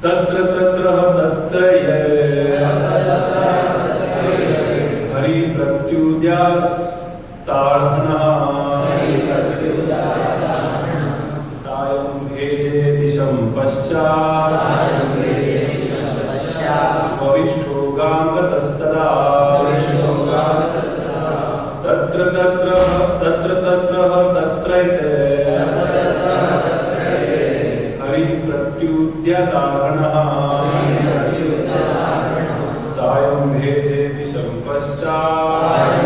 तत्र तत्र तत्र हरि प्रत्युद्यातार्हणः सायं भेजे दिशं पश्चात् वविष्ठो गाङ्गतस्तदा तत्र तत्र हरि प्रत्युद्यातार्हणः सायं भेजे दिशं पश्चात्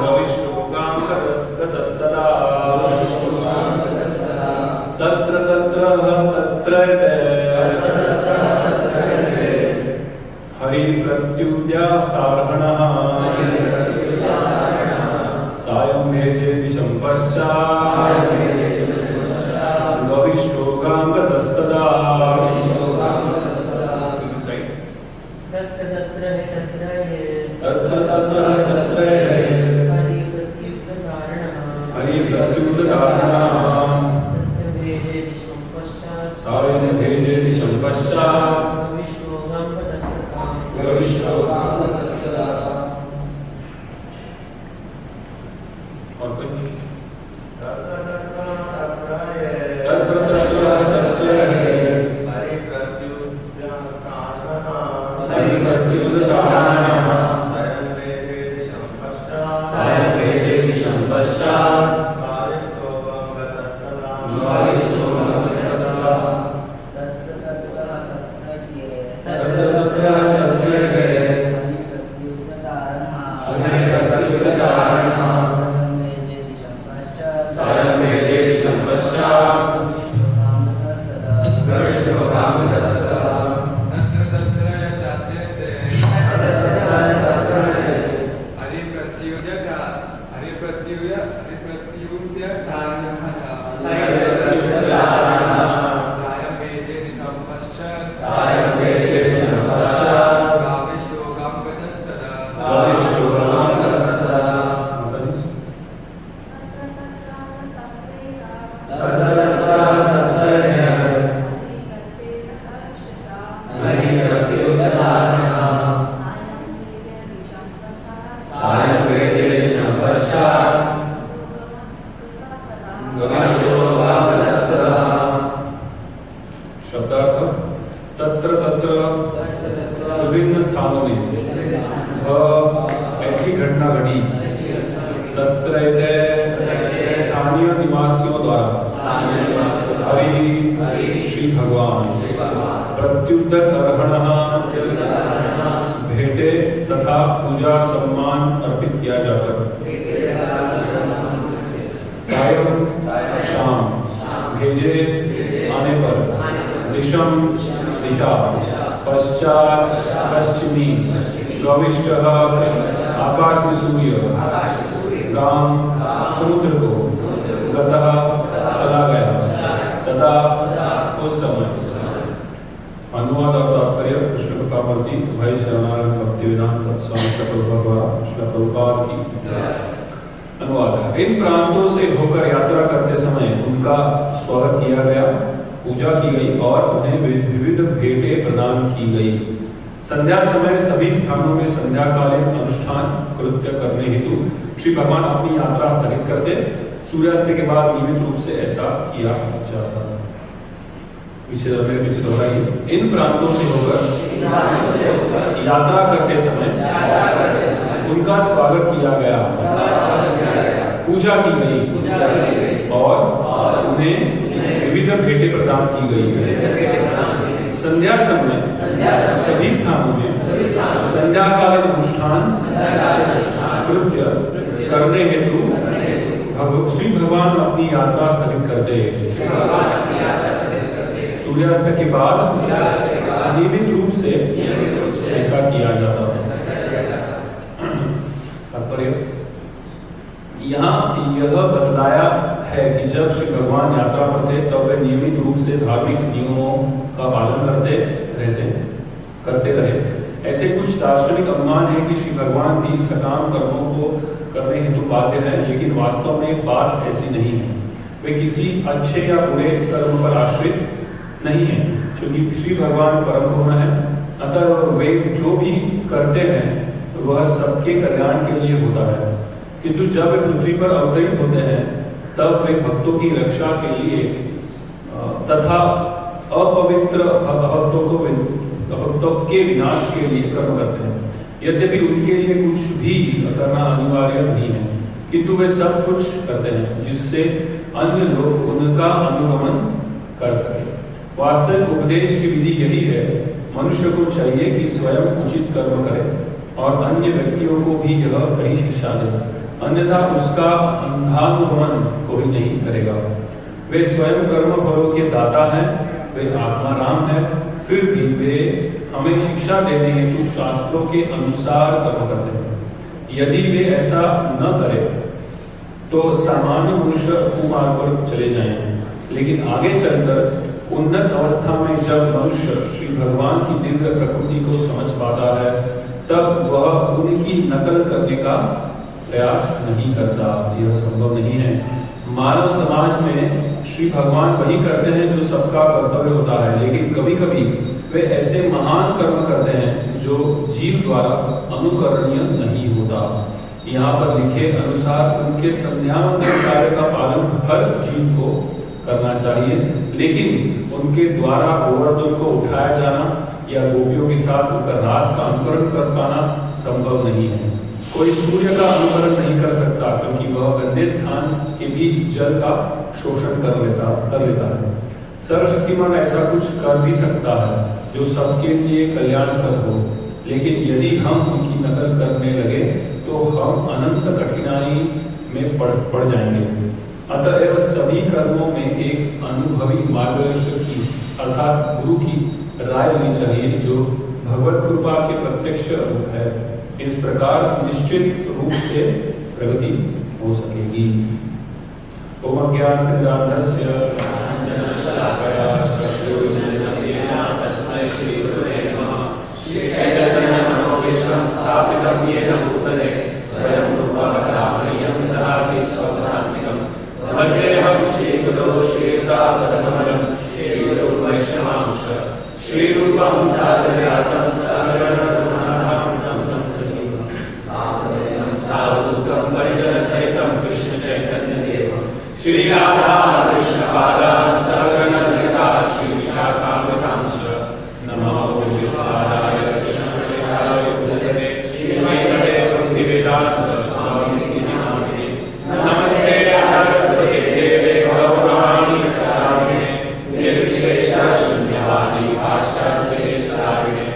वविष्ठो गाङ्गतस्तदा तत्र हरि प्रत्युद्यातार्हणः सायं भेजे दिशं पश्चात् वविष्ठो गाङ्गतस्तदा हरि प्रत्युद्यातार्हणः सायं भेजे दिशं पश्चात् वविष्ठो गाङ्गतस्तदा। और कुछ विभिन्न स्थानों में ऐसी घटना घटी तत्र स्थानीय निवासियों द्वारा हरि श्री भगवान प्रत्युद्यातार्हणः भेंटे तथा पूजा सम्मान अर्पित किया जाकर सायं शाम भेजे आने पर दिशा पश्चात पश्चिमी गविष्ठः आकाश में सूर्य गाम समुद्र को गतः चला गया तथा उस समय। अनुवाद और तात्पर्य कृष्ण कृपामूर्ति भाई शरणानंद भक्तिवेदांत स्वामी प्रभुपाद द्वारा श्री प्रभुपाद की। अनुवाद। इन प्रांतों से होकर यात्रा करते समय उनका स्वागत किया गया, पूजा की गई और उन्हें विविध भेंटें प्रदान की गई। संध्या समय सभी स्थानों में संध्याकालीन अनुष्ठान कृत्य करने हेतु श्री भगवान अपनी यात्रा स्थगित करते। सूर्यास्त के बाद नियमित रूप से ऐसा किया जाता। पीछे दोहराइए। इन प्रांतों से होकर यात्रा करते समय उनका स्वागत किया गया, पूजा की गई और उन्हें विविध भेंटें प्रदान की गई। संध्या समय सभी स्थानों में संध्याकालीन अनुष्ठान कृत्य करने हेतु श्री भगवान अपनी यात्रा स्थगित करते। सूर्यास्त के बाद नियमित रूप से ऐसा किया जाता। तात्पर्य यहाँ यह बतलाया है कि जब श्री भगवान यात्रा पर थे तब वे नियमित रूप से धार्मिक नियमों का पालन करते रहे। ऐसे कुछ दार्शनिक अनुमान है कि श्री भगवान भी सकाम कर्मों को करने हेतु बाध्य है, लेकिन वास्तव में बात ऐसी नहीं है। वे किसी अच्छे या बुरे कर्म पर आश्रित नहीं है, क्योंकि श्री भगवान परम पूर्ण है। अतः वे जो भी करते हैं वह सबके कल्याण के लिए होता है। किंतु जब वे पृथ्वी पर अवतरित होते हैं तब वे भक्तों की रक्षा के लिए तथा अपवित्र भक्तों के विनाश के लिए कर्म करते हैं। यद्यपि उनके लिए कुछ भी करना अनिवार्य नहीं है, किंतु वे सब कुछ करते हैं जिससे अन्य लोग उनका अनुगमन कर सके। वास्तविक उपदेश की विधि यही है, मनुष्य को चाहिए कि स्वयं उचित कर्म करे और अन्य व्यक्तियों को भी यह बड़ी शिक्षा दे, अन्यथा उसका अंधानुगमन कोई नहीं करेगा। वे स्वयं कर्म फलों के दाता हैं, वे आत्माराम हैं, फिर भी वे हमें शिक्षा देने हेतु शास्त्रों के अनुसार कर्म करते हैं। यदि वे ऐसा न करें तो सामान्य मनुष्य कुमार्ग पर चले जाएंगे, लेकिन आगे चलकर उन्नत अवस्था में जब मनुष्य श्री भगवान की दिव्य प्रकृति को समझ पाता है तब वह उनकी नकल करने का प्रयास नहीं करता। यह संभव नहीं है। मानव समाज में श्री भगवान वही करते हैं जो सबका कर्तव्य होता है, लेकिन कभी कभी वे ऐसे महान कर्म करते हैं जो जीव द्वारा अनुकरणीय नहीं होता। यहाँ पर लिखे अनुसार उनके संध्यावंदन कार्य का पालन हर जीव को करना चाहिए, लेकिन उनके द्वारा गोवर्धन को उठाया जाना या गोपियों के साथ उनका रास का अनुकरण कर पाना संभव नहीं है। कोई सूर्य का अनुकरण नहीं कर सकता, क्योंकि वह गंदे स्थान के भी जल का शोषण कर लेता है। सर्वशक्तिमान ऐसा कुछ कर भी सकता है जो सबके लिए कल्याणप्रद हो, लेकिन यदि हम उनकी नकल करने लगे तो हम अनंत कठिनाई में पड़ जाएंगे। अतएव सभी कर्मों में एक अनुभवी मार्गदर्शक की अर्थात गुरु की राय लेनी चाहिए, जो भगवत कृपा के प्रत्यक्ष रूप है। इस प्रकार निश्चित रूप से प्रगति हो सकेगी। ओम ज्ञानतिमिरान्धस्य ज्ञानाञ्जनशलाकया चक्षुरुन्मिलितं तस्मै श्रीगुरवे नमः। श्रीचैतन्यमनोभीष्टं स्थापितं येन भूतले स्वयं रूपा कदा मह्यं ददाति स्वपदान्तिकं। वन्देऽहं श्रीगुरो श्रीयुतापदकमलं श्रीगुरुवैष्णवांश श्रीरूपं साग्रजातं सागरगणनाथं तं सजीवं सावधूतं सावधूतं परिजनसहितं कृष्णचैतन्यदेवं श्रीराधा कृष्णपादान् सागरगणललिता श्रीविशाखान्वितांश्च नमो विष्णुपादाय कृष्णप्रेष्ठाय भूतले श्रीमते भक्तिवेदान्त स्वामिनिधि नामिने नमस्ते सरस्वती देवे गौरवाणी प्रचारिणे निर्विशेष शून्यवादी पाश्चात्यदेशधारिणे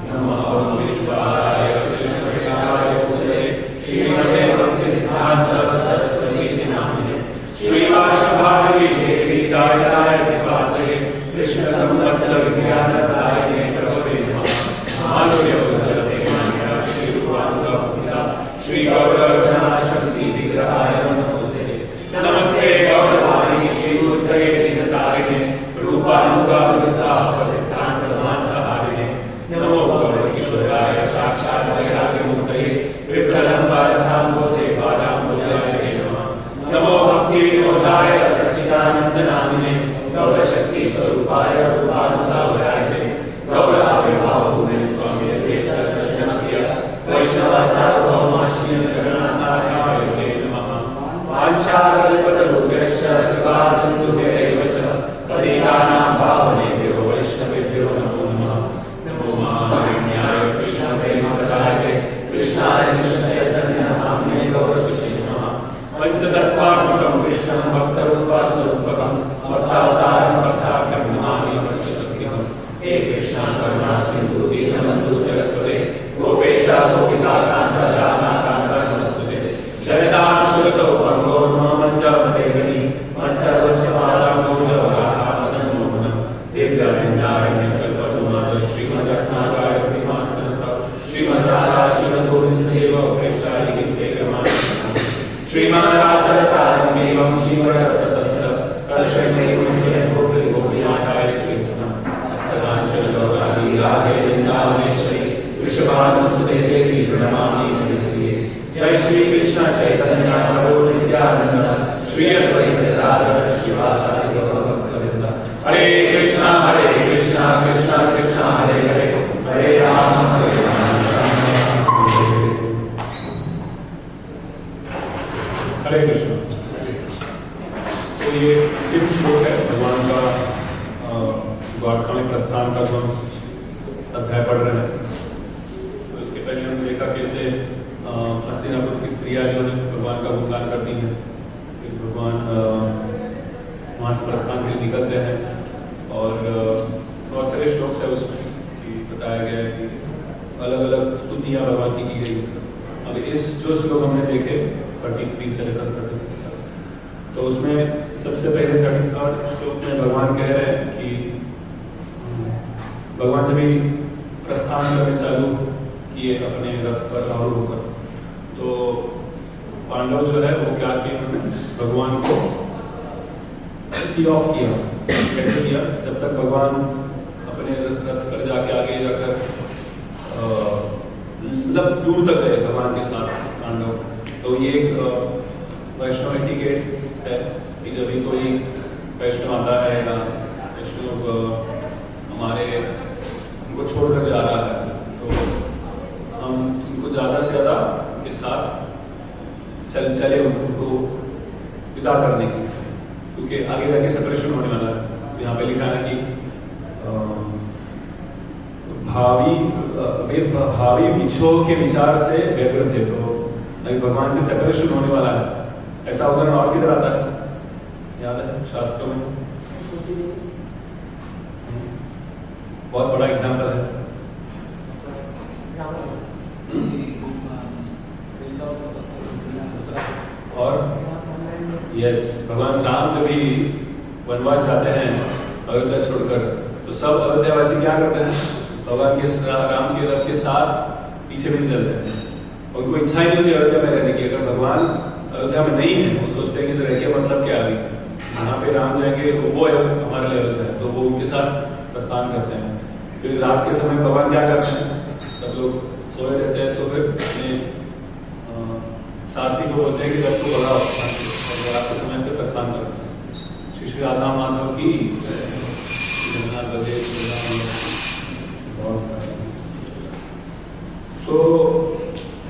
नमो विष्णुपादाय कृष्णप्रेष्ठाय भूतले श्रीमते भक्तिसिद्धान्त सरस्वती नामिने श्रीवासभारवी देवी दायिताय विपात्रे कृष्ण संबद्ध विज्ञानदायिने प्रभवे नमः। माधुर्यवचरदेवाय श्रीरूपानुगपिता श्री गौरवधना शक्ति विग्रहाय नमोस्ते। नमस्ते गौरवाणी श्री उदय दीनतारिणे रूपानुगपिता प्रसिद्धान्तमान्तहारिणे नमो गौरकिशोराय साक्षात् वैराग्यमूर्तये विप्रलम्बारसाम्भोधे पादाम्बोजाय नमः। नमो भक्तिविनोदाय सच्चिदानन्दनामिने गौरशक्ति स्वरूपाय रूपानुगावराय गौराविर्भावभूमे स्वामी सज्जनप्रिय वैष्णव सार्वभौम श्री जगन्नाथाय नमः। वाञ्छाकल्पतरुभ्यश्च कृपासिन्धुभ्यैव च पतितानां पावनेभ्यो वैष्णवेभ्यो नमो नमः। नमो महामहिम्नाय कृष्णप्रेमप्रदायते कृष्णाय कृष्णचैतन्यनाम्ने गौरकृष्णे नमः। पंचतत्त्वात्मकं कृष्णं भक्तरूपस्वरूपकं भक्तावतारं भक्ताख्यं नमामि पंचसखिकम्। हे कृष्ण करुणा सिन्धु दीनबन्धु जगत्पते गोपेशा गोपिकाकान्त राधाकान्त नमस्तुते। जयतां सुरतो भंगो मन्दमते गति मत्सर्वस्य पादां भुजवराधामनमोहनं दिव्यवृन्दारण्यकल्पद्रुमाद श्रीमद्रत्नाकर श्रीमास्तनस्तव श्रीमद्राधा श्रीमद्गोविन्ददेव प्रेष्ठादिके सेक्रमाणि श्रीमद्रासरसारमेवं श्रीमद्रत्नतस्तः कर्षणमेव स्वयं गोपीनाथाय श्रीकृष्णं तदाञ्चलगौराङ्गी राधे वृन्दावनेश्वरी वृषभानुसुते देवी प्रणमामि हरिप्रिये। जय श्री कृष्ण चैतन्य प्रभु नित्यानंद श्री अद्वैत गदाधर श्रीवासादि गौरभक्तवृंद। हरे कृष्णा द्वारका में प्रस्थान का जो हम अध्याय पढ़ रहे हैं, तो इसके पहले हमने देखा कैसे हस्तिनापुर की स्त्रियाँ जो है भगवान का गुणगान करती हैं, फिर भगवान वहाँ से प्रस्थान के लिए निकलते हैं और बहुत सारे श्लोक है उसमें कि बताया गया है कि अलग अलग स्तुतियाँ भगवान की गई। अब इस जो श्लोक हमने देखे 33 से लेकर 36 तक, तो उसमें सबसे पहले 33 श्लोक में भगवान कह रहे हैं कि भगवान जब भी प्रस्थान करने चालू किए अपने रथ पर आरूढ़ होकर, तो पांडव जो है वो क्या किए, उन्होंने भगवान को सी ऑफ किया। कैसे किया? जब तक भगवान अपने रथ पर जाके आगे जाकर मतलब दूर तक गए भगवान के साथ पांडव, तो ये एक वैष्णव एटिकेट है कि जब भी कोई वैष्णव आता है या वैष्णव हमारे उनको छोड़कर जा रहा है, तो हम उनको ज़्यादा से ज़्यादा के साथ चले उनको विदा करने की, क्योंकि आगे जाके सेपरेशन होने वाला है। यहाँ पे लिखा है कि भावी विछोह के विचार से व्यग्र थे, तो अभी भगवान से सेपरेशन होने वाला है। ऐसा उदाहरण और किधर आता है, याद है शास्त्रों में? बहुत बड़ा एग्जाम्पल है। और यस, भगवान राम जब भी वनवास जाते हैं अयोध्या छोड़कर, तो सब अयोध्यावासी क्या करते हैं, भगवान के राम के रथ के साथ पीछे भी चलते हैं। उनको इच्छा ही नहीं होती अयोध्या में रहने की। अगर भगवान अयोध्या में नहीं है, वो सोचते हैं कि तो रह के मतलब क्या अभी, जहाँ पे राम जाएंगे वो हमारे लिए अयोध्या है, तो वो उनके साथ प्रस्थान करते हैं। फिर रात के समय भगवान क्या करते हैं, सब लोग सोए रहते हैं, तो फिर अपने साथी को बोलते हैं कि रथ को बढ़ाओ, और रात के समय पे प्रस्थान करते हैं। श्री श्री राधा माधव की सो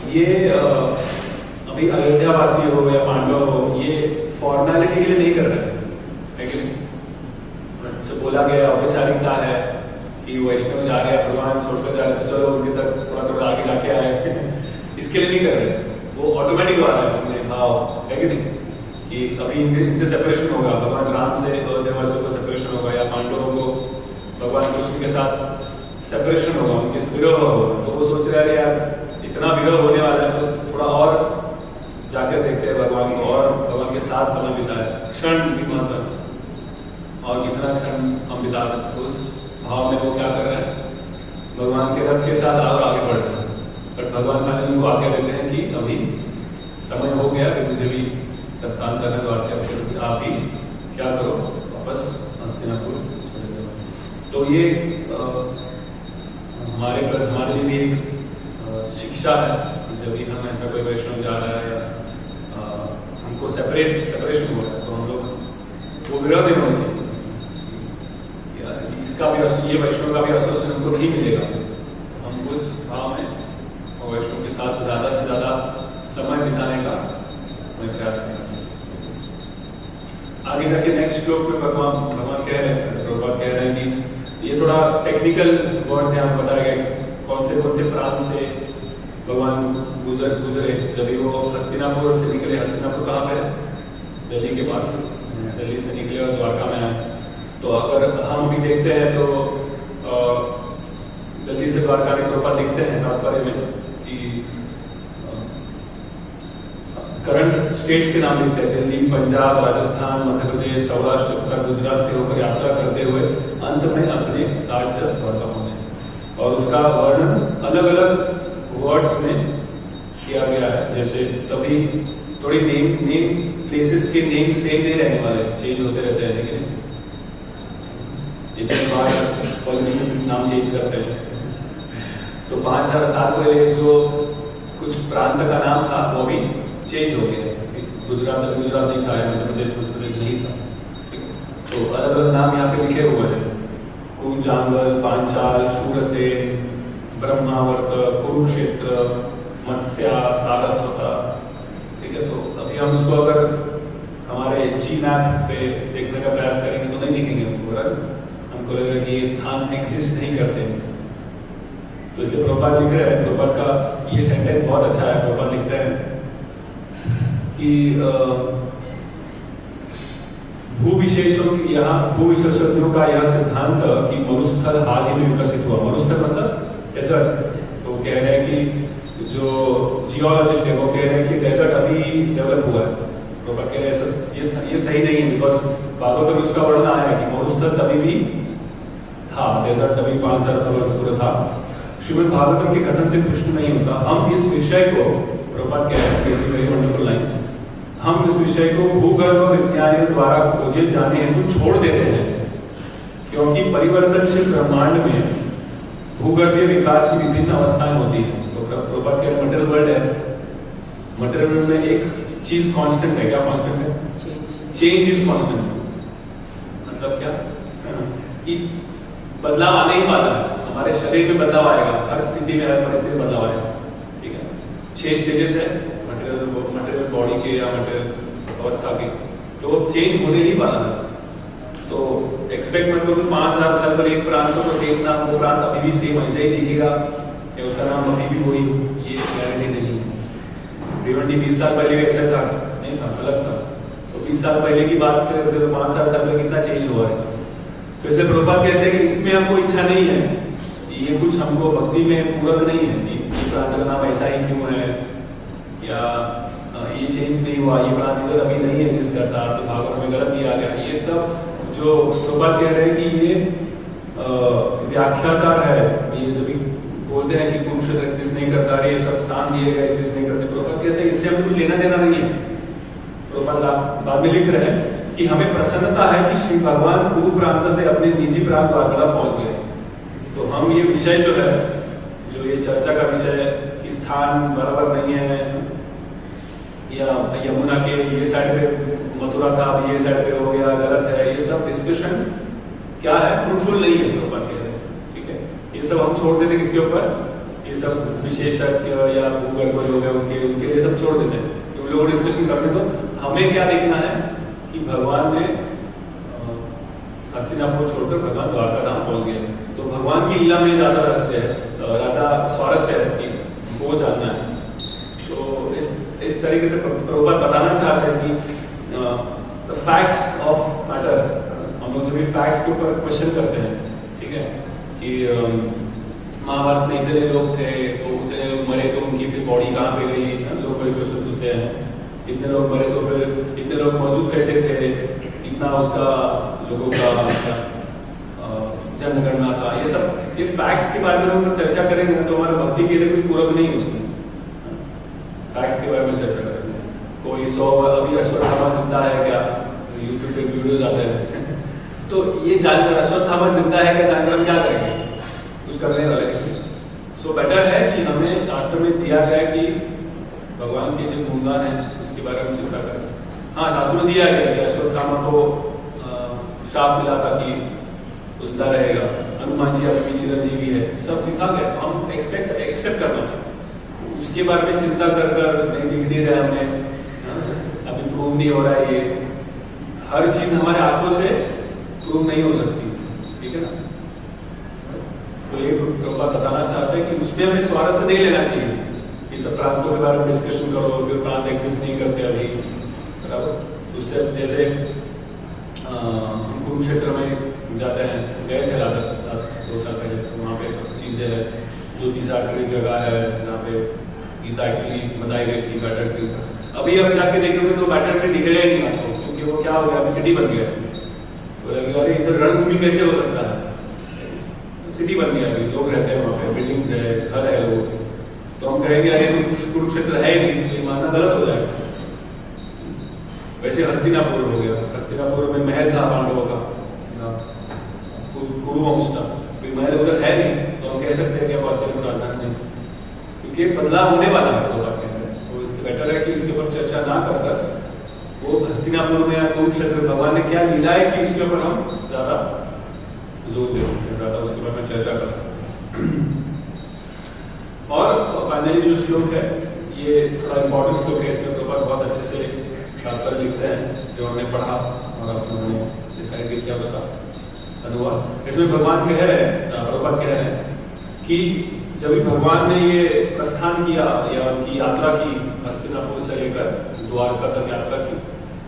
ये अभी अयोध्यावासी हो या पांडव हो, ये फॉर्मेलिटी के लिए नहीं कर रहे हैं, लेकिन से बोला गया औपचारिकता है कि वैष्णव जा रहे हैं, भगवान छोड़कर जा रहे हैं, तो चलो उनके तक थोड़ा थोड़ा आगे जाके आए इसके लिए नहीं कर रहे। वो ऑटोमेटिक वाला है अपने भाव, है कि नहीं, कि अभी इनसे सेपरेशन होगा, भगवान राम से अयोध्यावासियों को सेपरेशन होगा, या पांडवों को भगवान कृष्ण के साथ सेपरेशन होगा, उनके विरोह होगा। तो वो सोच रहे हैं यार इतना विरोह होने वाला है, तो थोड़ा और जाकर देखते हैं भगवान को, और भगवान के साथ समय बिताए, क्षण भी मतलब, और कितना क्षण हम बिता सकते। उस भाव में वो क्या कर रहे हैं, भगवान के रथ के साथ और आगे बढ़ रहे हैं। बट भगवान खाली उनको आज्ञा देते हैं कि अभी समय हो गया, कि मुझे भी प्रस्थान करना है, तो आप भी क्या करो, वापस हस्तिनापुर चले जाओ। तो ये हमारे लिए भी एक शिक्षा है, जब भी हम ऐसा कोई वैष्णव जा रहा है या हमको सेपरेशन हो रहा है, तो हम लोग वो विरोध नहीं होना चाहिए, इसका भी ये वैष्णव का भी अवसर हमको नहीं मिलेगा। हम उस भाव में और वैष्णव के साथ ज़्यादा से ज़्यादा समय बिताने का हमें प्रयास करना चाहिए। आगे जाके नेक्स्ट श्लोक में भगवान कह रहे हैं, प्रभुपाद कह रहे हैं कि ये थोड़ा टेक्निकल वर्ड्स यहाँ बताया गया, कौन से प्रांत से भगवान गुजरे जब भी वो हस्तिनापुर से निकले। हस्तिनापुर कहाँ पे है? दिल्ली के पास, दिल्ली से निकले और द्वारका में आए। तो अगर हम अभी देखते हैं तो दिल्ली से द्वारका के प्रभुपाद लिखते हैं तात्पर्य में कि करंट स्टेट्स के नाम लिखते हैं, दिल्ली, पंजाब, राजस्थान, मध्य प्रदेश, सौराष्ट्र, उत्तर गुजरात से होकर यात्रा करते हुए अंत में अपने राज्य द्वारका पहुंचे। और उसका वर्णन अलग अलग वर्ड्स में किया गया है, जैसे तभी थोड़ी नेम प्लेसेस के नेम सेम नहीं रहने वाले, चेंज होते रहते हैं, लेकिन इतने बार पॉलिटिशियंस नाम चेंज करते हैं। तो 5 साल पहले जो कुछ प्रांत का नाम था वो भी चेंज हो गया। गुजरात नहीं था, मध्य प्रदेश नहीं था, तो अलग अलग नाम यहाँ पे लिखे हुए हैं, कुंजांगल, पांचाल, शूरसेन, ब्रह्मावर्त, कुरुक्षेत्र, मत्स्या, सारस्वता। ठीक है, तो अभी हम उसको अगर हमारे जी मैप पे देखने का प्रयास करेंगे तो नहीं दिखेंगे हमको उनको लगेगा कि ये स्थान एग्जिस्ट नहीं करते। तो इसलिए प्रभुपाद लिख रहे हैं, प्रभुपाद का ये सेंटेंस बहुत अच्छा है। प्रभुपाद लिखते हैं कि भू विशेषज्ञों का यह सिद्धांत कि मरुस्थल हाल ही में विकसित हुआ। मरुस्थल मतलब डेजर्ट। तो कह रहे हैं कि जो जियोलॉजिस्ट है वो कह रहे हैं कि डेजर्ट अभी डेवलप हुआ है। तो कह रहे हैं ये सही नहीं है, बिकॉज भागवत में उसका वर्णन आया कि मरुस्थल तभी भी था, डेजर्ट तभी 5000 साल से पूरा था। श्रीमद् भागवतम के कथन से पुष्ट नहीं होता। हम इस विषय को, प्रभुपाद कह रहे हैं, वेरी वंडरफुल लाइन, हम इस विषय को भूगर्भ विज्ञानियों द्वारा खोजे जाने हेतु छोड़ देते हैं, क्योंकि परिवर्तनशील ब्रह्मांड में भूगर्भीय विकास की विभिन्न अवस्थाएं होती हैं। तो प्रभुपाद कह रहे हैं मटेरियल वर्ल्ड है, मटेरियल वर्ल्ड में एक चीज कांस्टेंट है। क्या कांस्टेंट है? Change is constant. मतलब क्या कि बदलाव आने ही वाला है। हमारे शरीर में बदलाव आएगा, हर स्थिति में, हर परिस्थिति में बदलाव आएगा। ठीक है, 6 स्टेजेस है मटेरियल बॉडी के या मटेरियल अवस्था के, तो चेंज होने ही वाला है। तो एक्सपेक्ट मत करो 5000 साल पर एक प्रांत को सेम ना, वो प्रांत अभी भी सेम ऐसे ही दिखेगा या उसका नाम अभी भी वही, ये गारंटी नहीं है। भिवंडी 20 साल पहले भी ऐसा था नहीं था, अलग था। तो 20 साल पहले की बात करें तो 5-7 साल में कितना चेंज हुआ है। तो इसलिए प्रभुपाद कहते हैं कि इसमें हमको इच्छा नहीं है, ये कुछ हमको भक्ति में पूरक नहीं है। ये प्रांत का नाम ऐसा ही क्यों है, या ये चेंज नहीं हुआ, ये प्रांत इधर अभी नहीं एग्जिस्ट करता, तो भागवत में गलत दिया गया। ये सब जो प्रभुपाद कह रहे हैं कि ये व्याख्याकार है, ये जो भी बोलते हैं कि कुरुक्षेत्र एग्जिस्ट नहीं करता, ये सब स्थान दिए गए एग्जिस्ट नहीं करते। प्रभुपाद कहते हैं इससे हमें कुछ लेना देना नहीं है। प्रभुपाद बाद में लिख रहे हैं कि हमें प्रसन्नता है कि श्री भगवान पूर्व प्रांत से अपने निजी प्रांत वार्तालाप पहुंच गए। तो हम ये विषय जो है, जो ये चर्चा का विषय, स्थान बराबर नहीं है, या यमुना के ये साइड पे मथुरा था, अब ये साइड पे हो गया, गलत है, ये सब डिस्कशन क्या है, फ्रूटफुल नहीं है प्रभुपाद कह रहे हैं। ठीक है, ये सब हम छोड़ देते किसके ऊपर, ये सब विशेषज्ञ या भूगर्भ हो गए उनके लिए सब छोड़ देते हैं। तो लोग डिस्कशन करते तो हमें क्या देखना है कि भगवान ने हस्तिनापुर छोड़कर भगवान द्वारका धाम पहुंच गए। तो भगवान की लीला में ज्यादा रहस्य है, ज्यादा स्वारस्य है कि वो जानना है। तो इस तरीके से प्रभुपाद बताना चाहते हैं कि द फैक्ट्स ऑफ मैटर, हम लोग जब भी फैक्ट्स के ऊपर क्वेश्चन करते हैं, ठीक है, कि महाभारत में इतने लोग थे तो उतने लोग मरे तो उनकी फिर बॉडी कहाँ पे गई, लोग बड़े क्वेश्चन पूछते हैं। इतने लोग मरे तो फिर इतने लोग मौजूद कैसे थे, इतना उसका लोगों का जनगणना था, ये सब ये फैक्ट्स के बारे में हम चर्चा करेंगे तो हमारे भक्ति के लिए कुछ पूरक नहीं उसमें। फैक्ट्स के बारे में चर्चा करेंगे। कोई 100 अभी अश्वत्थामा जिंदा है क्या, यूट्यूब पे वीडियोज आते हैं तो ये जानकर अश्वत्थामा जिंदा है क्या जानकर हम क्या करेंगे, कुछ करने वाले। सो बेटर है कि हमें शास्त्र में दिया गया कि भगवान के जो गुणगान है उसके बारे में चिंता करें। हाँ, शास्त्र में दिया गया कि अश्वत्थामा को शाप मिला था कि जिंदा रहेगा, हनुमान जी अपनी चिरंजीवी है, सब लिखा गया। तो हम एक्सेप्ट करना चाहिए। उसके बारे में चिंता कर नहीं दिख नहीं रहा हमें, अभी प्रूव नहीं हो रहा है, ये हर चीज हमारे आंखों से प्रूव नहीं हो सकती, ठीक है ना। तो ये प्रभुपाद बताना चाहते हैं कि उसमें हमें स्वारस्य नहीं लेना चाहिए। ये सब प्रांतों के बारे में डिस्कशन करो, फिर प्रांत एक्सिस्ट नहीं करते अभी, बराबर। उससे जैसे हम कुरुक्षेत्र में जाते हैं, गए थे लास्ट 2 साल पहले, तो वहाँ पे सब चीज़ें है, ज्योति सागर जगह है जहाँ पे गीता एक्चुअली बताई गई थी बैटर ट्री पर। अभी आप जाके देखोगे तो बैटर ट्री दिखेगा ही नहीं आपको, क्योंकि वो क्या हो गया, अभी सिटी बन गया। तो लगेगा अरे इधर रणभूमि कैसे हो सकता है, सिटी बन गया, अभी लोग रहते हैं वहाँ पे, बिल्डिंग्स है, घर है लोगों के। तो हम कहेंगे अरे कुरुक्षेत्र है ही नहीं, तो ये मानना गलत हो जाएगा। वैसे हस्तिनापुर हो गया, हस्तिनापुर में महल था पांडवों का, कुरुवंश था, कोई महल उधर है नहीं, तो हम कह सकते हैं कि अब हस्तिनापुर राजधानी नहीं, क्योंकि बदलाव होने वाला है लोग कहते हैं। तो इससे बेटर है कि इसके ऊपर चर्चा ना कर वो हस्तिनापुर में या कुरुक्षेत्र भगवान ने क्या लीला है कि इसके ऊपर हम ज्यादा जोर दे सकते हैं, ज्यादा उसके बारे में चर्चा कर सकते हैं। और फाइनली जो श्लोक है ये थोड़ा इंपॉर्टेंट श्लोक है, इसमें प्रभुपाद बहुत अच्छे से तात्पर्य लिखते हैं जो हमने पढ़ा और हमने डिसाइड किया उसका। अनुवाद। इसमें भगवान कह रहे हैं, प्रभुपाद कह रहे हैं कि जब भी भगवान ने ये प्रस्थान किया या उनकी यात्रा की हस्तिनापुर से लेकर द्वारका तक यात्रा की,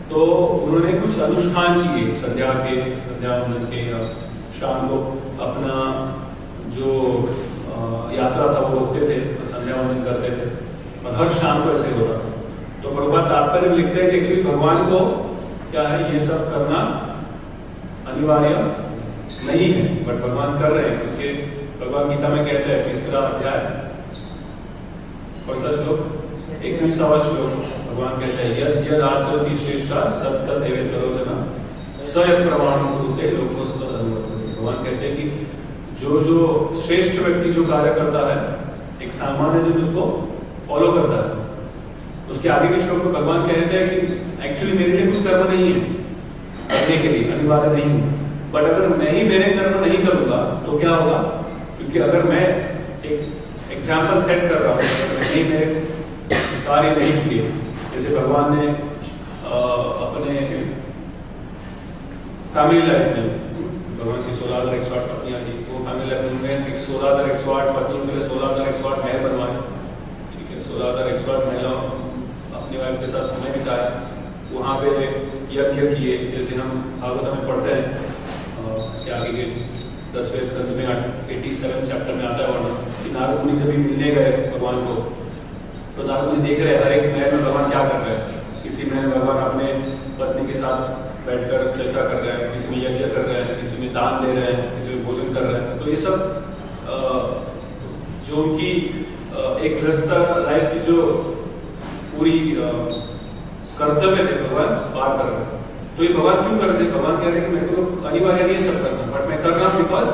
तो उन्होंने कुछ अनुष्ठान किए संध्या वंदन के, या शाम को अपना जो यात्रा था वो रोकते थे, तो संध्या वंदन करते थे, और हर शाम को ऐसे होता था। तो प्रभुपाद तात्पर्य में लिखते हैं कि एक्चुअली भगवान को क्या है, ये सब करना अनिवार्य नहीं है, बट भगवान कर रहे हैं, क्योंकि भगवान गीता में कहते हैं 3रा अध्याय, कौन सा श्लोक, 21वां श्लोक, भगवान कहते हैं यद यद आचरति श्रेष्ठा तत् तत् एवेतरो जना स यत् प्रमाणं कुरुते लोकोस्तद अनुवर्तते। भगवान कहते हैं कि जो श्रेष्ठ व्यक्ति जो कार्य करता है, एक सामान्य जन उसको फॉलो करता है। उसके आगे के श्लोक में भगवान कहते हैं कि एक्चुअली मेरे लिए कुछ कर्म नहीं है करने के लिए, अनिवार्य नहीं हूँ, बट अगर मैं ही मेरे कर्म नहीं करूँगा तो क्या होगा, क्योंकि अगर मैं एक एग्जाम्पल सेट कर रहा हूँ, नहीं मेरे कार्य नहीं किए, जैसे भगवान ने अपने फैमिली लाइफ में भगवान की 16,108 पत्नियां थी, वो फैमिली लाइफ में 16,108 पत्नियों के लिए 16,108 महल बनवाए, ठीक है, 16,108 महिलाओं अपनी वाइफ के साथ समय बिताया, वहाँ पे यज्ञ किए, जैसे हम भागवत में पढ़ते हैं, इसके आगे के 10वें स्कंद में 87 चैप्टर में आता है वर्णन कि नारद मुनि जब भी मिलने गए भगवान को, तो नारद मुनि देख रहे हैं हर एक महल में भगवान क्या कर रहे हैं। किसी महल में भगवान अपने पत्नी के साथ बैठकर चर्चा कर रहे हैं, किसी में यज्ञ कर रहे हैं, किसी में दान दे रहे हैं, किसी में भोजन कर रहे हैं। तो ये सब जो उनकी एक गृहस्थ लाइफ की जो पूरी कर्तव्य थे भगवान पार कर रहे हैं। तो ये भगवान क्यों कर रहे थे, भगवान कह रहे हैं कि मेरे को अनिवार्य नहीं है सब करना, बट मैं कर रहा हूँ बिकॉज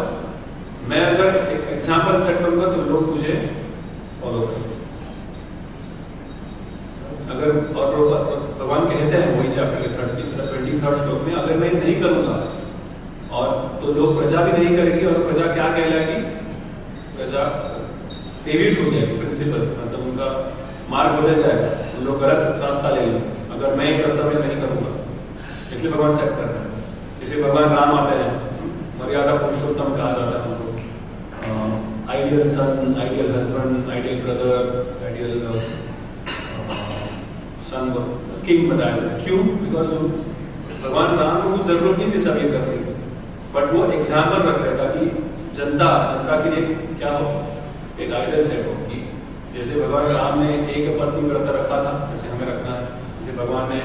मैं अगर एक एग्जाम्पल सेट करूंगा तो लोग मुझे फॉलो करेंगे। अगर और भगवान कहते हैं वही चैप्टर के 23rd श्लोक में, अगर मैं नहीं करूंगा और तो लोग प्रजा भी नहीं करेगी, और प्रजा क्या कहलाएगी, प्रजा डेविएट हो जाएगी प्रिंसिपल से, मतलब उनका मार्ग बदल जाएगा, उन लोग गलत रास्ता ले लेंगे अगर मैं कर्तव्य नहीं करूंगा। इसलिए भगवान सेट कर रहे हैं। जैसे भगवान राम आते हैं, मर्यादा पुरुषोत्तम कहा जाता है उनको, ideal son, ideal husband, ideal brother, ideal son, king बताया जाता है। क्यों? बिकॉज भगवान राम को कुछ जरूरत नहीं थी सब ये करने की, बट वो एग्जाम्पल रख रहे ताकि जनता के लिए क्या हो, एक आइडियल सेट हो कि जैसे भगवान राम ने एक पत्नी व्रत रखा था, जैसे हमें रखना है, जैसे भगवान ने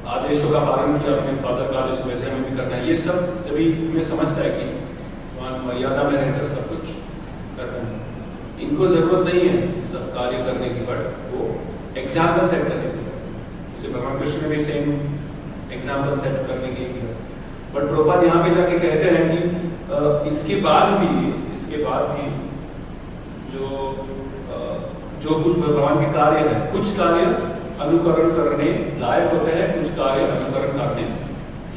आदेशों का पालन किया अपने फादर का आदेश, वैसे हमें भी करना है। ये सब जब हमें समझता है कि भगवान मर्यादा में रहकर सब कुछ कर रहे हैं, इनको जरूरत नहीं है सब कार्य करने की, बट वो एग्जाम्पल सेट करने के लिए, जैसे भगवान कृष्ण ने भी सेम एग्जाम्पल सेट करने के लिए किया। बट प्रभुपाद यहाँ पे जाके कहते हैं कि इसके बाद भी जो कुछ भगवान के कार्य है, कुछ कार्य अनुकरण करने लायक होते हैं, कुछ कार्य अनुकरण करने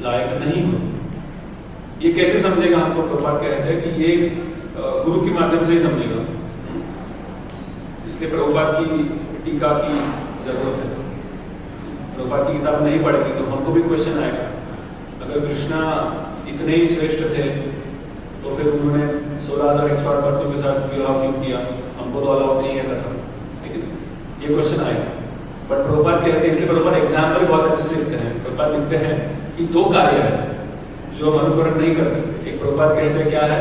लायक नहीं होते। ये कैसे समझेगा, हमको प्रभुपाद कहते हैं कि ये गुरु के माध्यम से ही समझेगा, इसलिए प्रभुपाद की टीका की जरूरत है। प्रभुपाद की किताब नहीं पढ़ेगी तो हमको भी क्वेश्चन आएगा, अगर कृष्णा इतने ही श्रेष्ठ थे तो फिर उन्होंने 16,108 पत्नियों के साथ विवाह क्यों किया, हमको तो अलाउ नहीं है करना, लेकिन ये क्वेश्चन आएगा। बट प्रभुपाद कहते हैं, इसलिए प्रभुपाद एग्जाम्पल बहुत अच्छे से लिखते हैं। प्रभुपाद लिखते हैं कि दो कार्य है जो हम अनुकरण नहीं कर सकते। एक प्रभुपाद कहते हैं क्या है,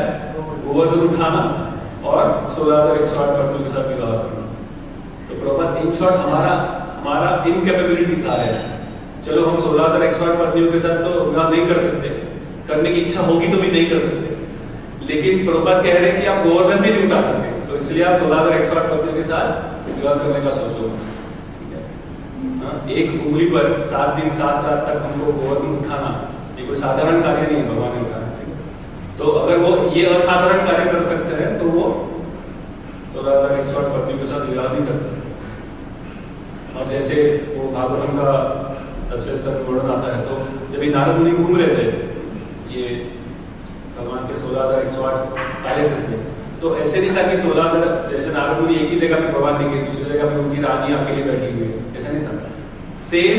गोवर्धन उठाना और 16,108 पत्नियों के साथ विवाह करना। तो प्रभुपाद इन शॉर्ट हमारा इनकैपेबिलिटी दिखा रहे हैं। चलो हम 16,108 पत्नियों के साथ तो विवाह नहीं कर सकते, करने की इच्छा होगी तो भी नहीं कर सकते, लेकिन प्रभुपाद कह रहे हैं कि आप गोवर्धन भी नहीं उठा सकते, तो इसलिए आप 16,108 पत्नियों के साथ विवाह करने का सोचो। एक उंगली पर 7 दिन 7 रात तक हमको गोवर्धन उठाना ये कोई साधारण कार्य नहीं है, भगवान ने कहा। तो अगर वो ये असाधारण कार्य कर सकते हैं तो वो 16,108 पत्नियों के साथ विवाह भी कर सकते हैं। और जैसे वो भागवतम का 10वें स्कंद में वर्णन आता है, तो जब ये नारद मुनि घूम रहे थे ये भगवान के 16,108 पैलेसेस में, तो ऐसे नहीं था कि 16,000 जैसे नारद मुनि एक ही जगह पे भगवान दिखे, दूसरी जगह पे उनकी रानी अकेली बैठी हुई है, ऐसा नहीं था। सेम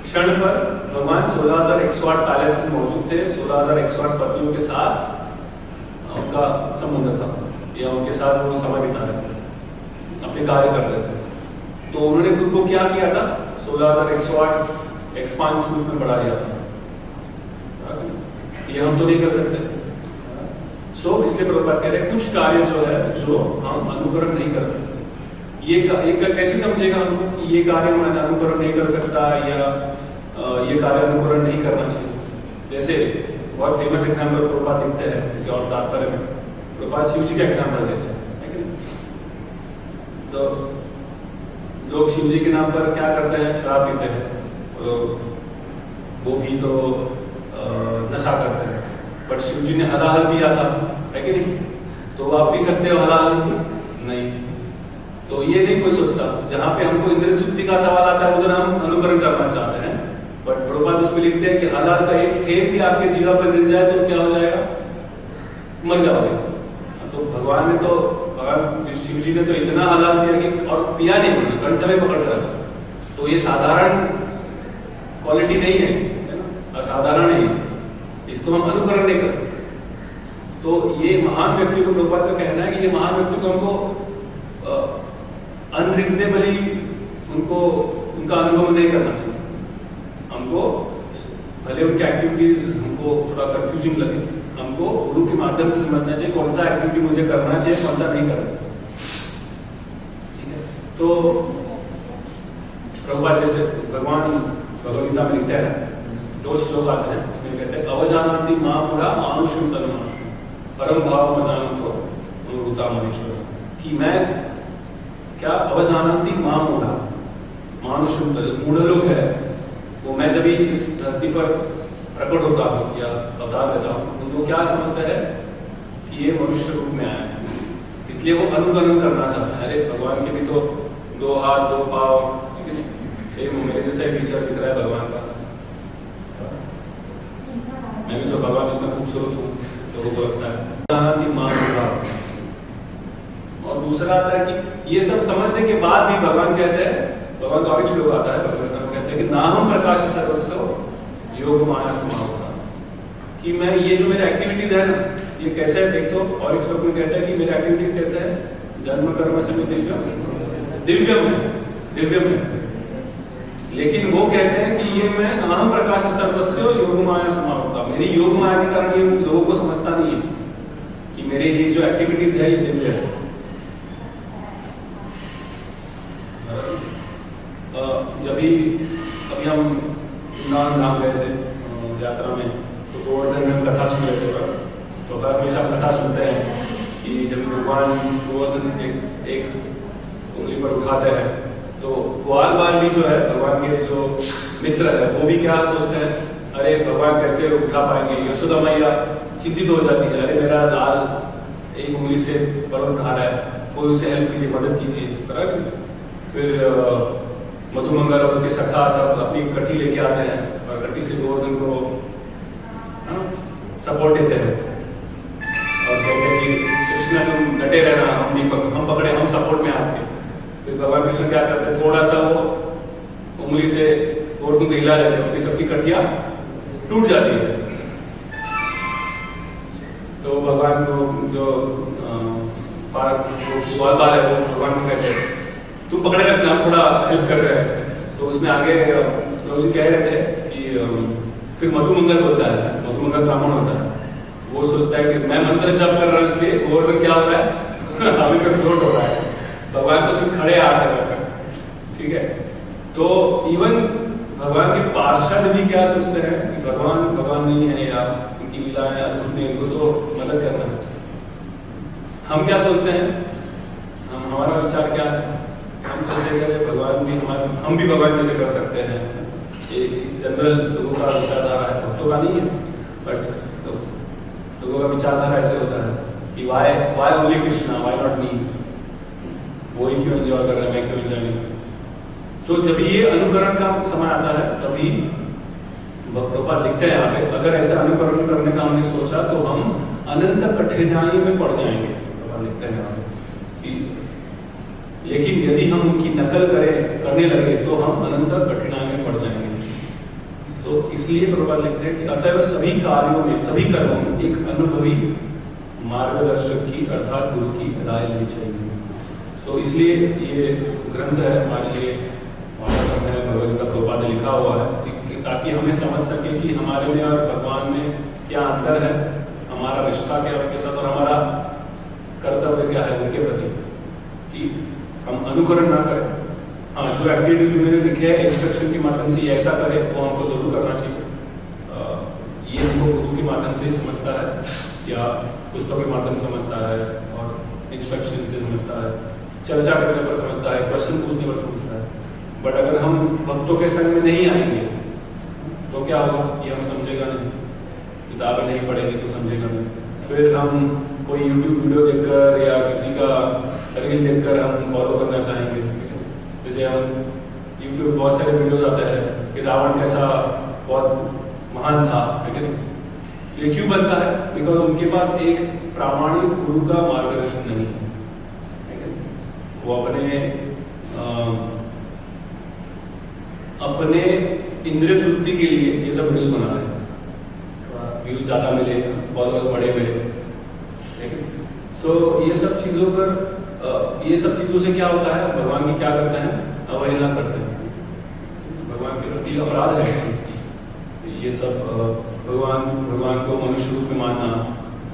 क्षण पर भगवान 16,108 पैलेस में मौजूद थे, 16,108 पत्नियों के साथ उनका संबंध था, या उनके साथ वो समय बिता रहे थे, अपने कार्य कर रहे थे। तो उन्होंने खुद को क्या किया था, 16,108 एक्सपांशन में बढ़ा दिया था। ये हम तो नहीं कर सकते। इसलिए प्रभुपाद कह रहे हैं कुछ कार्य जो है जो हम अनुकरण नहीं कर सकते। ये कैसे समझेगा हमको कि ये कार्य मैं अनुकरण नहीं कर सकता या ये कार्य अनुकरण नहीं करना चाहिए। जैसे बहुत फेमस एग्जाम्पल प्रभुपाद लिखते हैं किसी और तात्पर्य में, प्रभुपाद शिव जी का एग्जाम्पल देते हैं। तो लोग शिव जी के नाम पर क्या करते हैं, शराब पीते हैं, वो भी तो नशा करते हैं। बट शिव जी ने हलाहल पिया था, है कि नहीं? तो आप पी सकते हो हलाहल? नहीं। तो ये नहीं कोई सोचता। जहाँ पे हमको इंद्रिय तृप्ति का सवाल आता है उधर हम अनुकरण करना चाहते हैं, बट प्रभुपाद उसमें लिखते हैं कि हलाल का एक थेप भी आपके जीवा पर गिर जाए तो क्या हो जाएगा, मर जाओगे। तो भगवान ने तो शिव जी ने तो इतना हलाल दिया कि और पिया नहीं, उन्होंने कंठ में पकड़ कर। तो ये साधारण क्वालिटी नहीं है, असाधारण है, इसको हम अनुकरण नहीं कर सकते। तो ये महान व्यक्ति को प्रभुपाद का कहना है कि ये महान व्यक्ति को हमको अनरीजनेबली उनका अनुभव नहीं करना चाहिए। हमको भले उनकी एक्टिविटीज हमको थोड़ा कंफ्यूजिंग लगे, हमको गुरु के माध्यम से समझना चाहिए कौन सा एक्टिविटी मुझे करना चाहिए, कौन सा नहीं करना। ठीक है, तो प्रभुपाद जैसे भगवान भगवद्गीता में लिखते हैं, 2 श्लोक आते हैं, इसमें कहते हैं अवजानन्ति मां मूढ़ा मानुषं तनुमानुषं परम भाव मजानन्तो अमृता मनीश्वर। कि मैं क्या अवजानन्ति मां मूढ़ा मानुषं तनु, मूढ़ लोग है वो मैं जब इस धरती पर प्रकट होता हूँ या अवतार देता हूँ तो वो क्या समझता है कि ये मनुष्य रूप में आया है, इसलिए वो अनुकरण करना चाहता है। अरे भगवान के भी तो 2 हाथ 2 पाँव, सेम मेरे जैसा ही फीचर दिख रहा है भगवान का, मैं भी तो भगवान जितना खूबसूरत हूँ लोगों को लगता है। और दूसरा आता है कि ये सब समझने के बाद भी भगवान कहते हैं, भगवान का और श्लोक आता है भगवान कहते हैं कि नाहम प्रकाश सर्वस्व योग माया समावता, कि मैं ये जो मेरे एक्टिविटीज है ना ये कैसे है देखो। और एक श्लोक में कहते हैं कि मेरे एक्टिविटीज कैसे है, जन्म कर्म च दिव्यम है। लेकिन वो कहते हैं कि ये मैं नाहम प्रकाश सर्वस्व योग माया समावता, मेरी योग माया के कारण ये लोगों को समझता नहीं है कि मेरे ये जो एक्टिविटीज है ये दिव्य है। जब भी अभी हम वृंदावन धाम गए थे यात्रा में, तो गोवर्धन में हम कथा सुन रहे थे, तो हर हमेशा कथा सुनते हैं कि जब भगवान गोवर्धन एक उंगली पर उठाते हैं तो ग्वाल बाल भी जो है भगवान के जो मित्र है वो भी क्या सोचते हैं, अरे भगवान कैसे उठा पाएंगे। यशोदा मैया चिंतित हो जाती है, अरे मेरा लाल एक उंगली से पर उठा रहा है, कोई उसे हेल्प कीजिए, मदद कीजिए। फिर मधुमंगल और उसके सखा सब अपनी कट्टी लेके आते हैं और कट्टी से गोवर्धन को सपोर्ट देते हैं और कहते हैं कि कृष्ण तुम डटे रहना, हम पकड़े, हम सपोर्ट में आपके। फिर भगवान कृष्ण क्या करते हैं, थोड़ा सा वो उंगली से गोवर्धन को हिला देते हैं, उनकी सबकी कट्टियां टूट जाती है। तो भगवान को जो बाल बाल है वो भगवान को कहते हैं तुम पकड़े रखना, हम थोड़ा हेल्प कर रहे हैं। तो उसमें आगे लोग जी कह रहे थे कि फिर मधुमंगल होता है, मधुमंगल ब्राह्मण होता है, वो सोचता है कि मैं मंत्र जप कर रहा हूँ इसलिए गोवर्धन क्या हो रहा है हमें पे फ्लोट हो रहा है, भगवान तो सिर्फ खड़े हाथ लगाकर। ठीक है, तो इवन भगवान के पार्षद भी क्या सोचते हैं कि भगवान नहीं है या उनकी लीलाएं अद्भुत नहीं, उनको तो मदद करना है। हम क्या सोचते हैं, हमारा विचार क्या है, हम सोचते हैं भगवान भी हम भी भगवान जैसे कर सकते हैं। एक जनरल लोगों का विचारधारा है, भक्तों का नहीं है, बट लोगों का विचारधारा ऐसे होता है कि why only Krishna, why not me, वो ही क्यों एंजॉय कर रहे हैं, मैं क्यों एंजॉय नहीं। सो जब ये अनुकरण का समय आता है तभी प्रभुपाद लिखते हैं यहाँ पे, अगर ऐसा अनुकरण करने का हमने सोचा तो हम अनंत कठिनाई में पड़ जाएंगे। प्रभुपाद लिखते हैं यहाँ पे, लेकिन यदि हम उनकी नकल करने लगे तो हम अनंत कठिनाई में पड़ जाएंगे। तो तो इसलिए प्रभुपाद लिखते हैं कि अतः सभी कार्यों में, सभी कर्मों में एक अनुभवी मार्गदर्शक की अर्थात गुरु की राय लेनी चाहिए। सो इसलिए ये ग्रंथ है हमारे लिए, महाभारत है, भगवद गीता प्रभुपाद ने लिखा हुआ है ताकि हमें समझ सके कि हमारे में और भगवान में क्या अंतर है, हमारा रिश्ता क्या उनके साथ, और हमारा कर्तव्य क्या है उनके प्रति, कि हम अनुकरण ना करें। हाँ, जो एक्टिविटीज उन्होंने लिखे हैं इंस्ट्रक्शन के माध्यम से ऐसा करें वो हमको जरूर करना चाहिए। ये हमको गुरु के माध्यम से ही समझता है या पुस्तकों के माध्यम से समझता है और इंस्ट्रक्शन से समझता है, चर्चा करने पर समझता है, क्वेश्चन पूछने पर समझता है। बट अगर हम भक्तों के संग में नहीं आएंगे तो क्या होगा, ये हम समझेगा नहीं, किताबें नहीं पढ़ेंगे तो समझेगा नहीं। फिर हम कोई यूट्यूब वीडियो देखकर या किसी का रील देखकर हम फॉलो करना चाहेंगे। जैसे हम यूट्यूब बहुत सारे वीडियोज आते हैं कि रावण कैसा बहुत महान था, लेकिन ये क्यों बनता है? बिकॉज उनके पास एक प्रामाणिक गुरु का मार्गदर्शन नहीं है। वो अपने इंद्रिय तृप्ति के लिए ये सब वीडियोज बना रहे हैं, व्यूज ज़्यादा मिले, फॉलोअर्स बड़े मिले। सो ये सब चीज़ों पर ये सब चीज़ों से क्या होता है, भगवान की क्या करते हैं, अवहेलना करते हैं, भगवान के प्रति अपराध है। ये सब भगवान को मनुष्य रूप में मानना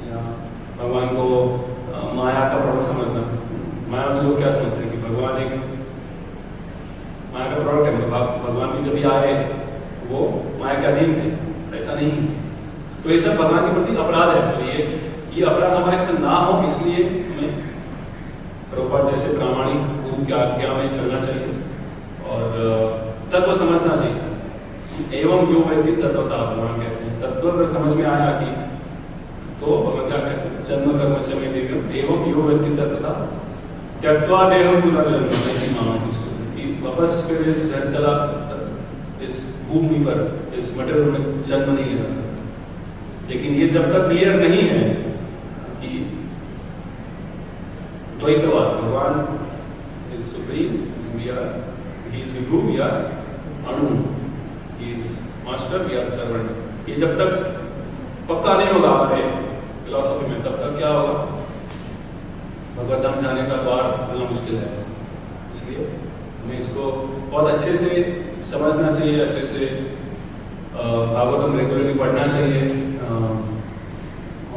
या भगवान को माया का प्रोडक्ट समझना। माया में लोग क्या समझते हैं कि भगवान एक माया का प्रोडक्ट है, भगवान भी जब भी आए वो माया के अधीन थे, ऐसा नहीं। तो ये सब भगवान के प्रति अपराध है। तो ये अपराध हमारे से ना हो, इसलिए हमें प्रभुपाद जैसे प्रामाणिक गुरु की आज्ञा में चलना चाहिए और तत्व समझना चाहिए। एवं यो व्यक्ति तत्वता भगवान कहते हैं। तत्व अगर समझ में आया कि तो भगवान क्या कहते हैं, जन्म कर्म च में देवम एवं यो व्यक्ति तत्वता त्यक्त्वा देहं पुनर्जन्म नहीं मानो, कि वापस फिर इस धरतला इस भूमि पर इस मटेरियल में जन्म नहीं लेना। लेकिन ये जब तक क्लियर नहीं है कि द्वैतवाद, भगवान is supreme, we are, he is विभु, वी आर अणु, he is master, we are servant, ये जब तक पक्का नहीं होगा हमारे फिलॉसफी में, तब तक क्या होगा, भगवत धाम जाने का द्वार खुलना मुश्किल है। इसलिए हमें इसको बहुत अच्छे से समझना चाहिए, अच्छे से भागवतम रेगुलरली पढ़ना चाहिए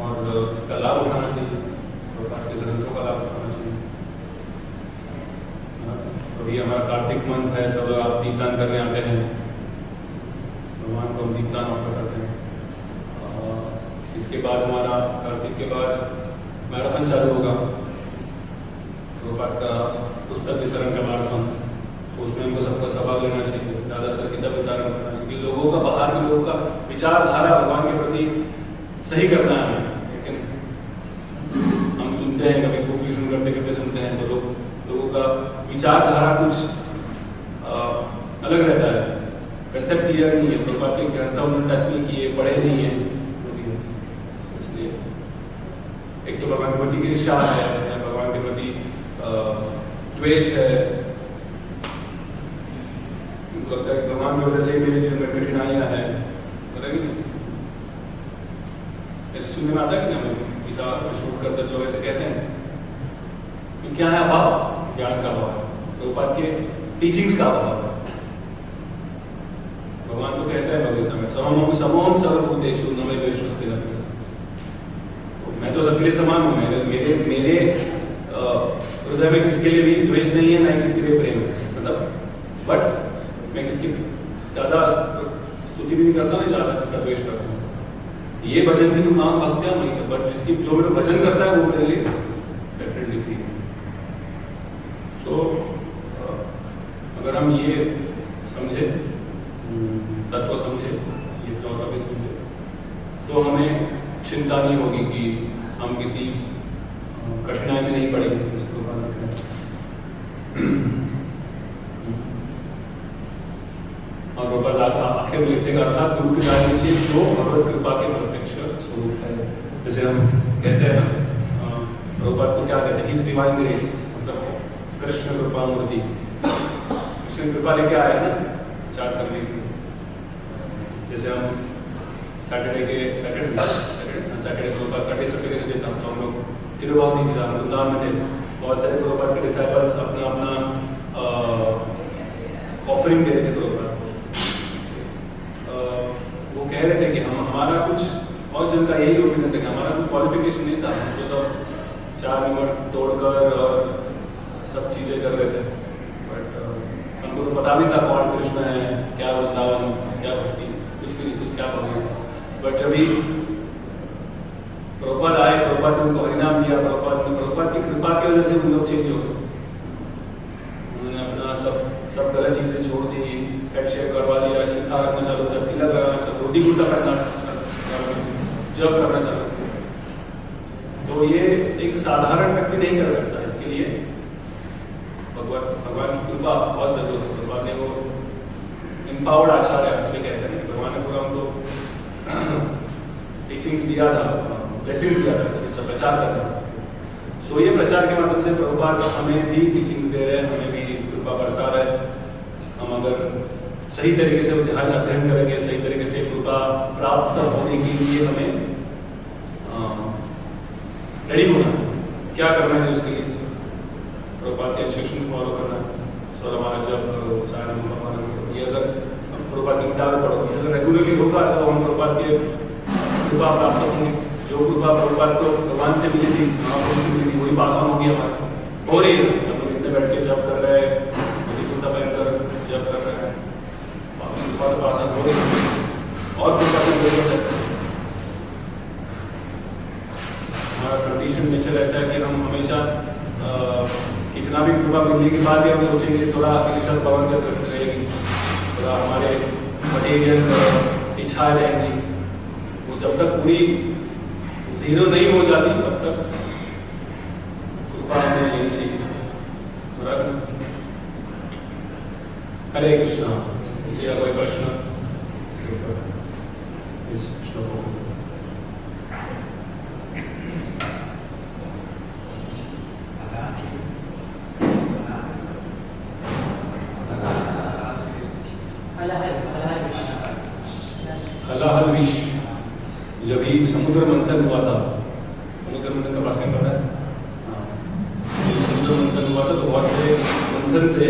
और इसका लाभ उठाना चाहिए, प्रभुपाद के ग्रंथों का लाभ उठाना चाहिए। अभी हमारा कार्तिक मंथ है, सब आप दीपदान करने आते हैं, भगवान को हम दीपदान ऑफर करते हैं। इसके बाद हमारा कार्तिक के बाद मैराथन चालू होगा, प्रभुपाद का पुस्तक वितरण का मैराथन, तो उसमें हमको सबको सहभाग लेना चाहिए, ज़्यादा से किताब वितरण करना चाहिए, लोगों का, बाहर के लोगों का विचारधारा भगवान के प्रति सही करना है। लेकिन हम सुनते हैं, कभी कोपरेशन करते करते सुनते हैं, तो लोगों का विचारधारा कुछ अलग रहता है, कंसेप्ट क्लियर नहीं है, प्रभुपाद के ग्रंथ उन्होंने टच नहीं किए, पढ़े नहीं है। इसलिए एक तो भगवान के प्रति ईर्ष्या है, भगवान के प्रति द्वेष है, लगता है भगवान की वजह से मेरे जीवन में कठिनाइयाँ हैं, ऐसे सुनने में आता है कि ना, पिता शूट करते लोग ऐसे कहते हैं कि क्या है अभाव, ज्ञान का अभाव, प्रभुपाद के टीचिंग्स का अभाव। भगवान तो कहता है भगवत में समोहम समोहम सर्वभूतेषु न मे द्वेषोऽस्ति न मे। तो मैं तो सबके लिए समान हूँ, मेरे हृदय में किसके लिए भी द्वेष नहीं है, ना किसके लिए प्रेम है, मतलब बट मैं किसकी ज़्यादा स्तुति भी नहीं करता, नहीं ज़्यादा किसका द्वेष करता हूँ। ये भजन भी मांग भक्त्या नहीं है, बट जिसकी जो मेरा भजन करता है वो मेरे लिए डेफिनेटली प्रिय है। सो अगर हम ये समझे, तत्व समझे, ये फिलॉसफी समझे, तो हमें चिंता नहीं होगी कि हम किसी कठिनाई में नहीं पड़ेंगे, किसी को और प्रभुपाद आखिर लिखते का अर्थात गुरु की राय नीचे जो भगवत कृपा के प्रत्यक्ष स्वरूप है। जैसे हम कहते हैं ना, प्रभुपाद को क्या कहते हैं, हिज डिवाइन ग्रेस, मतलब कृष्ण कृपा मूर्ति, कृष्ण कृपा लेके आया है ना, चार करने के लिए। जैसे हम सैटरडे प्रभुपाद का डे सर्टिफिकेट देता हूँ, तो हम लोग तिरुपति थी, वृंदावन में थे, बहुत सारे प्रभुपाद के डिसाइपल्स अपना अपना ऑफरिंग दे रहे थे प्रभुपाद। वो कह रहे थे कि हमारा कुछ, और जन का यही ओपिनियन था कि हमारा कुछ क्वालिफिकेशन नहीं था, हम तो सब 4 नंबर तोड़कर और सब चीज़ें कर रहे थे, बट हमको तो पता नहीं था कौन कृष्ण है, क्या वृंदावन, क्या भक्ति, कुछ भी नहीं, कुछ क्या भगवान। बट जब भी प्रभुपाद आए, प्रभुपाद ने उनको हरिनाम दिया, प्रभुपाद की कृपा की वजह से उन लोग चेंज हो गए। उन्होंने अपना सब गलत चीज़ें छोड़ दी, हेड शेप करवा लिया, शिखा रखना चालू किया, तिलक लगाना चालू, धोती कुर्ता पहनना, जब करना चालू। तो ये एक साधारण व्यक्ति नहीं कर सकता, इसके लिए भगवान की कृपा बहुत जरूरत है। भगवान ने वो एम्पावर्ड आचार्य इसलिए कहते हैं, भगवान ने पूरा उनको टीचिंग्स दिया था, ब्लेसिंग्स दिया था, ये सब प्रचार करना। सो ये प्रचार के माध्यम से प्रभुपाद हमें भी टीचिंग्स दे रहे हैं, हमें भी कृपा बरसा रहे हैं। हम अगर सही तरीके से ध्यान अध्ययन करेंगे, सही तरीके से कृपा प्राप्त होने के लिए हमें रेडी होना है। क्या करना चाहिए उसके लिए? प्रभुपाद के इंस्ट्रक्शन फॉलो करना है। सो हमारा जब ये अगर हम प्रभुपाद की किताबें पढ़ोगे, अगर रेगुलरली होगा तो हम प्रभुपाद के कृपा प्राप्त होंगे। जो कृपा प्रभुपाद को भगवान से मिली थी, महाप्रभु से मिली थी, वही पास ऑन होगी हमारे, हो रही है। हम लोग इतने बैठ के जब कर रहे हैं, उसी कुर्ता पहनकर जब कर रहे हैं, कृपा तो पास ऑन हो रही है। और कृपा की जरूरत है। हमारा कंडीशन नेचर ऐसा है कि हम हमेशा कितना भी कृपा मिलने के बाद भी हम सोचेंगे थोड़ा अपेक्षा पवन के साथ रहेगी, थोड़ा हमारे मटेरियल इच्छाएं रहेंगी। वो जब तक पूरी जीरो नहीं हो जाती तब तक कृपा हमें लेनी चाहिए। हरे कृष्णा। किसी का कोई प्रश्न इसके ऊपर? इस श्लोक को हलाहल विष, जब ही समुद्र मंथन हुआ था, समुद्र मंथन का पास्ट टाइम पता है? हाँ, समुद्र मंथन हुआ था तो बहुत सारे मंथन से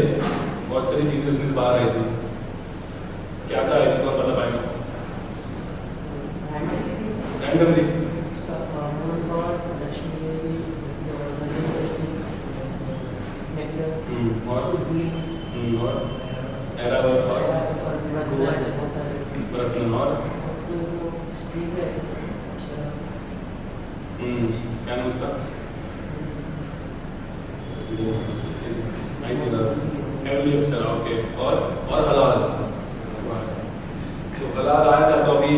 बहुत सारी चीजें उसमें बाहर आई थी। क्या था है तो पता पाएगा? रैंडमली और ऐरावत और रत्न और क्या नाम उसका? ओके। और हलाल। तो हलाल आया था, तो अभी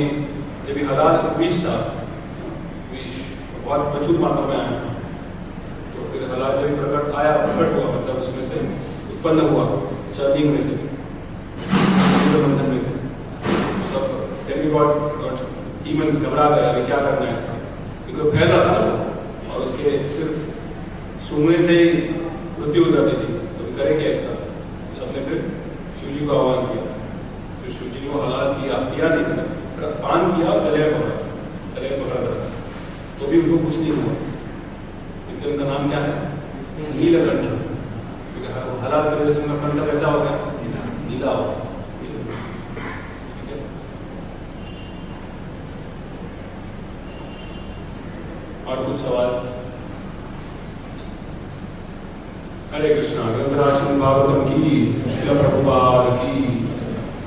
जब ये हलाल विष था, विष बहुत प्रचुर मात्रा में आया, तो फिर हलाल जब प्रकट हुआ, मतलब उसमें से उत्पन्न हुआ चर्निंग में से, मंथन में से, सब डेमिगॉड्स और डीमंस घबरा गए, अभी क्या करना है इसका, क्योंकि फैल रहा था ना, और उसके सिर्फ सूंघने से ही मृत्यु हो जाती थी। तो करें क्या इसका? सबने फिर शिव जी को आह्वान किया, फिर शिव जी को हलाल दिया नहीं, पान किया और गले पकड़ा रहा, तो भी उनको कुछ नहीं हुआ। इसलिए उनका नाम क्या है? नीलकंठ, क्योंकि हलाल की वजह से उनका कंठ कैसा हो गया? नीला हो। और कुछ सवाल? हरे कृष्णा। ग्रंथराज श्रीमद् भागवतम की, श्रील प्रभुपाद की।